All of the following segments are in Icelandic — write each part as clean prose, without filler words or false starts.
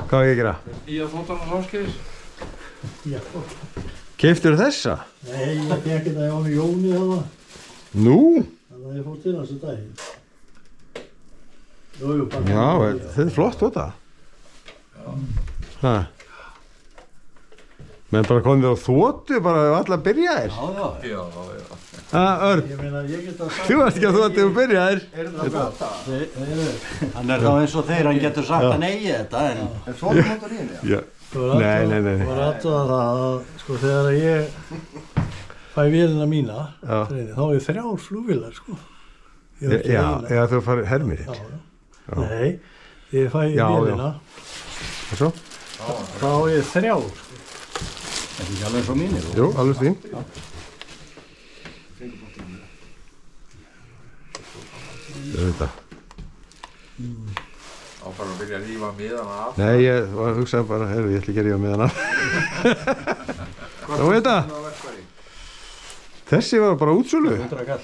Hvað á ég að gera? Nýja þóttarnas áskeiðis. Já. Keyptirðu þessa? Nei, ég fekk þetta hjá hann Jóni þarna. Nú? Þannig að ég fór til hans í daginn. Jú, bara. Já, þetta er flott þótta. Já. Menn bara komið á þóttu bara ef alla byrjaðir. Já. Örn, Ég meina, ég get að sagt. þú ert ekki á þóttu ef þú byrjaðir. Hann er þá eins og þeir, hann getur sagt að negi þetta en... Er þóttamótor í henni? Já. Nei. Það var aðtöða það að, sko, þegar ég fæ vélina mína, Já. þá er 3 flugvélar, sko. Já, þú farið hermið þitt. Já. Nei, ég fæ vélina, Og svo? þá er 3, sko. Þetta er ekki alveg svo mínir. Jú, alveg fín. Þetta. Þá bara að byrja að rífa miðana af. Nei, ég var að hugsa bara, heyrðu, ég ætla ekki að rífa með hana. Þú veit það? Þessi var bara útsölu. 100 kall.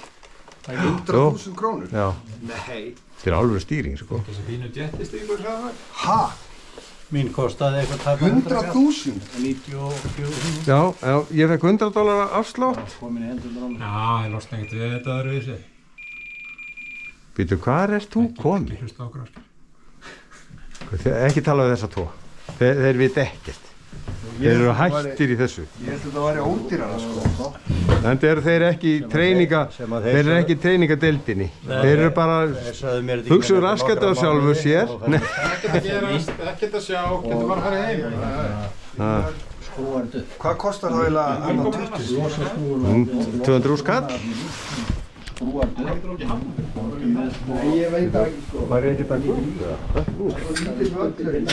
100.000 krónur? Já, Nei. þetta er alveg stýring, sko. Þessi fínu jettistýringur sagði það. Ha? Mín kostaði eitthvað tæpa 100.000? 94. Já, ég fekk $100 afslátt. Komin í hendur drámi. Já, ég losna ekkert við þetta öðruvísi. Býtu, hvað ert þú komið? Ekki hlusta á okkur áskil. Ekki tala við þessa tvo. Þeir vita ekkert. Þeir eru hættir í þessu. Ég held að þetta væri ódýrara, sko. Þannig eru þeir ekki þeir eru ekki treyningadeildinni. Þeir eru bara hugsaðu raskandi á sjálfu sér. Ekkert að gerast, ekkert að sjá, getur bara að fara heim. Skrúarðu. Hvað kostar það eiginlega annan 20? 200 skall. Skrúarðu. Nei, ég veit það ekki, sko. Það er ekkert að guða. Lítið völlurinn.